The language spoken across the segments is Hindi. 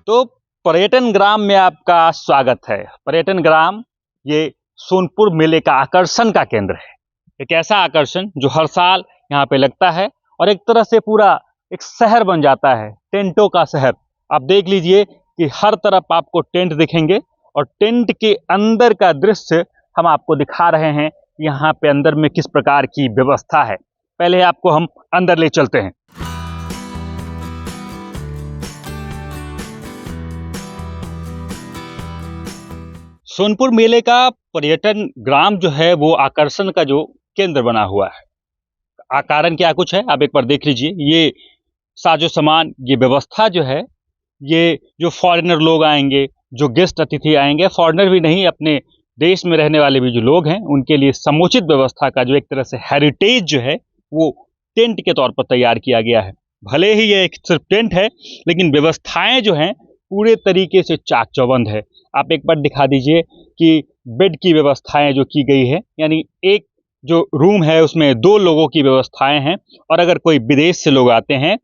तो पर्यटन ग्राम में आपका स्वागत है। पर्यटन ग्राम ये सोनपुर मेले का आकर्षण का केंद्र है। एक ऐसा आकर्षण जो हर साल यहाँ पे लगता है और एक तरह से पूरा एक शहर बन जाता है, टेंटों का शहर। आप देख लीजिए कि हर तरफ आपको टेंट दिखेंगे और टेंट के अंदर का दृश्य हम आपको दिखा रहे हैं। यहाँ पे अंदर में किस प्रकार की व्यवस्था है, पहले आपको हम अंदर ले चलते हैं। सोनपुर मेले का पर्यटन ग्राम जो है वो आकर्षण का जो केंद्र बना हुआ है। कारण क्या कुछ है आप एक बार देख लीजिए। ये साजो सामान, ये व्यवस्था जो है, ये जो फॉरेनर लोग आएंगे, जो गेस्ट अतिथि आएंगे, फॉरेनर भी नहीं, अपने देश में रहने वाले भी जो लोग हैं, उनके लिए समुचित व्यवस्था का जो एक तरह से हेरिटेज जो है वो टेंट के तौर पर तैयार किया गया है। भले ही ये एक सिर्फ टेंट है, लेकिन व्यवस्थाएं जो हैं पूरे तरीके से चाक चौबंद है। आप एक बार दिखा दीजिए कि बेड की व्यवस्थाएं जो की गई है, यानी एक जो रूम है उसमें 2 लोगों की व्यवस्थाएं हैं। और अगर कोई विदेश से लोग आते हैं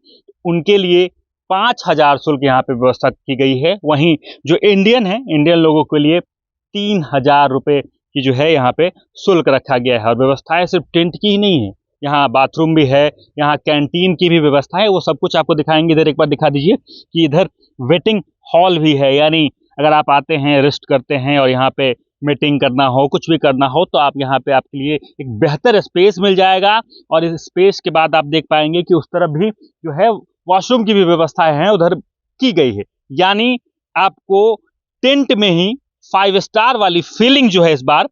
उनके लिए 5,000 शुल्क यहाँ पे व्यवस्था की गई है। वहीं जो इंडियन है, इंडियन लोगों के लिए 3,000 रुपये की जो है यहाँ पे शुल्क रखा गया है। और व्यवस्थाएं सिर्फ टेंट की ही नहीं है, यहाँ बाथरूम भी है, यहाँ कैंटीन की भी व्यवस्था है। वो सब कुछ आपको दिखाएंगे। इधर एक बार दिखा दीजिए कि इधर वेटिंग हॉल भी है, यानी अगर आप आते हैं, रेस्ट करते हैं और यहाँ पे मीटिंग करना हो, कुछ भी करना हो, तो आप यहाँ पे आपके लिए एक बेहतर स्पेस मिल जाएगा। और इस स्पेस के बाद आप देख पाएंगे कि उस तरफ भी जो है वॉशरूम की भी व्यवस्थाएं हैं उधर की गई है। यानी आपको टेंट में ही 5 स्टार वाली फीलिंग जो है इस बार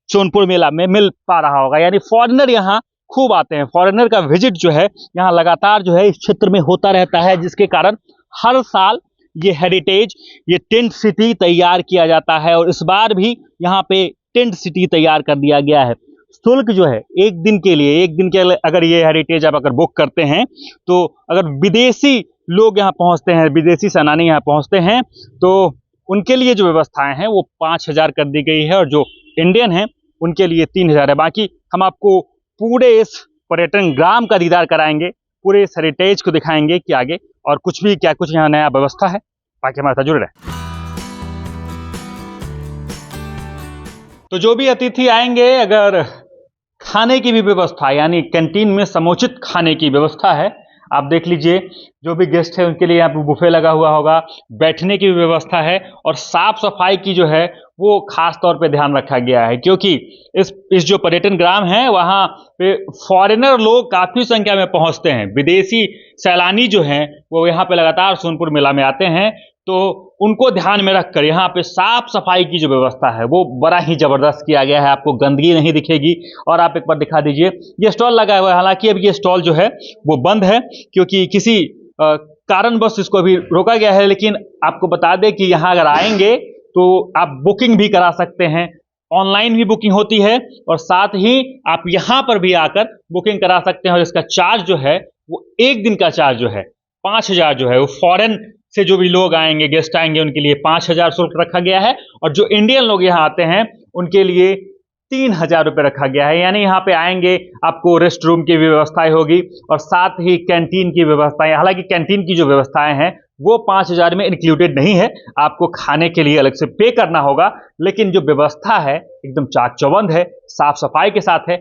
सोनपुर मेला में मिल पा रहा होगा। यानी फॉरेनर यहाँ खूब आते हैं। फॉरेनर का विजिट जो है यहाँ लगातार जो है इस क्षेत्र में होता रहता है, जिसके कारण हर साल ये हेरिटेज, ये टेंट सिटी तैयार किया जाता है। और इस बार भी यहाँ पे टेंट सिटी तैयार कर दिया गया है। शुल्क जो है एक दिन के लिए अगर ये हेरिटेज आप अगर बुक करते हैं, तो अगर विदेशी लोग यहाँ पहुँचते हैं, विदेशी सैलानी यहाँ पहुँचते हैं, तो उनके लिए जो व्यवस्थाएं हैं वो 5,000 कर दी गई है और जो इंडियन हैं उनके लिए 3,000 है। बाकी हम आपको पूरे इस पर्यटन ग्राम का दीदार कराएंगे, पूरे इस हेरिटेज को दिखाएंगे कि आगे और कुछ भी क्या कुछ यहाँ नया व्यवस्था है। बाकी हमारे साथ जुड़े रहे। तो जो भी अतिथि आएंगे, अगर खाने की भी व्यवस्था, यानी कैंटीन में समुचित खाने की व्यवस्था है। आप देख लीजिए, जो भी गेस्ट है उनके लिए यहाँ पे बुफे लगा हुआ होगा, बैठने की भी व्यवस्था है और साफ सफाई की जो है वो खास तौर पे ध्यान रखा गया है। क्योंकि इस जो पर्यटन ग्राम है वहाँ पे फॉरेनर लोग काफ़ी संख्या में पहुँचते हैं। विदेशी सैलानी जो हैं वो यहाँ पे लगातार सोनपुर मेला में आते हैं, तो उनको ध्यान में रखकर यहाँ पे साफ सफाई की जो व्यवस्था है वो बड़ा ही ज़बरदस्त किया गया है। आपको गंदगी नहीं दिखेगी। और आप एक बार दिखा दीजिए, ये स्टॉल लगा हुआ है। हालांकि अब ये स्टॉल जो है वो बंद है, क्योंकि किसी कारणवश इसको अभी रोका गया है। लेकिन आपको बता दें कि यहाँ अगर आएंगे तो आप बुकिंग भी करा सकते हैं, ऑनलाइन भी बुकिंग होती है और साथ ही आप यहाँ पर भी आकर बुकिंग करा सकते हैं। और इसका चार्ज जो है वो एक दिन का चार्ज जो है 5,000 जो है वो फॉरेन से जो भी लोग आएंगे, गेस्ट आएंगे, उनके लिए 5,000 शुल्क रखा गया है। और जो इंडियन लोग यहाँ आते हैं उनके लिए 3,000 रुपये रखा गया है। यानी यहाँ पे आएंगे आपको रेस्ट रूम की व्यवस्थाएं होगी और साथ ही कैंटीन की व्यवस्थाएं। हालांकि कैंटीन की जो व्यवस्थाएं हैं वो 5,000 में इंक्लूडेड नहीं है, आपको खाने के लिए अलग से पे करना होगा। लेकिन जो व्यवस्था है एकदम चाक चौबंद है, साफ सफाई के साथ है।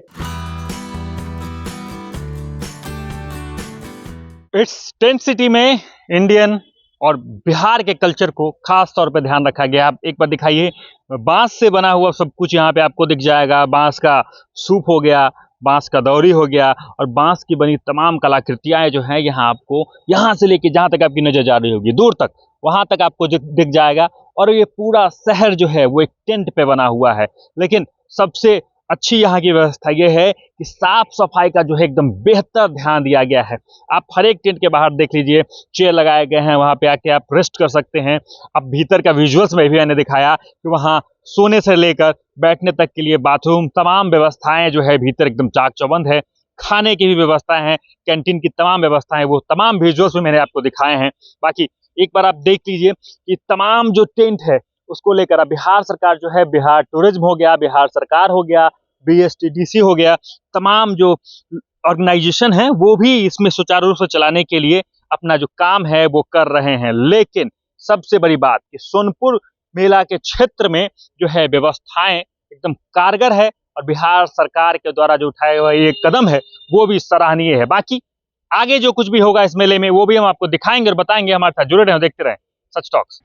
इस टेंट सिटी में इंडियन और बिहार के कल्चर को खास तौर पे ध्यान रखा गया। आप एक बार दिखाइए, बांस से बना हुआ सब कुछ यहाँ पे आपको दिख जाएगा। बांस का सूप हो गया, बांस का दौरी हो गया और बांस की बनी तमाम कलाकृतियाँ जो हैं यहाँ आपको, यहाँ से लेके जहाँ तक आपकी नजर जा रही होगी दूर तक, वहाँ तक आपको दिख जाएगा। और ये पूरा शहर जो है वो एक टेंट पे बना हुआ है। लेकिन सबसे अच्छी यहाँ की व्यवस्था ये है कि साफ सफाई का जो है एकदम बेहतर ध्यान दिया गया है। आप हर एक टेंट के बाहर देख लीजिए, चेयर लगाए गए हैं, वहाँ पे आके आप रेस्ट कर सकते हैं। अब भीतर का विजुअल्स में भी मैंने दिखाया कि वहाँ सोने से लेकर बैठने तक के लिए बाथरूम, तमाम व्यवस्थाएं जो है भीतर एकदम चाक चौबंद है। खाने की भी व्यवस्था है, कैंटीन की तमाम व्यवस्थाएं, वो तमाम विजुअल्स में मैंने आपको दिखाए हैं। बाकी एक बार आप देख लीजिए कि तमाम जो टेंट है उसको लेकर अब बिहार सरकार जो है, बिहार टूरिज्म हो गया, बिहार सरकार हो गया, BSTDC हो गया, तमाम जो ऑर्गेनाइजेशन है वो भी इसमें सुचारू रूप से चलाने के लिए अपना जो काम है वो कर रहे हैं। लेकिन सबसे बड़ी बात कि सोनपुर मेला के क्षेत्र में जो है व्यवस्थाएं एकदम कारगर है और बिहार सरकार के द्वारा जो उठाया हुआ ये कदम है वो भी सराहनीय है। बाकी आगे जो कुछ भी होगा इस मेले में वो भी हम आपको दिखाएंगे और बताएंगे। हमारे साथ जुड़े रहें, देखते रहें सच टॉक्स।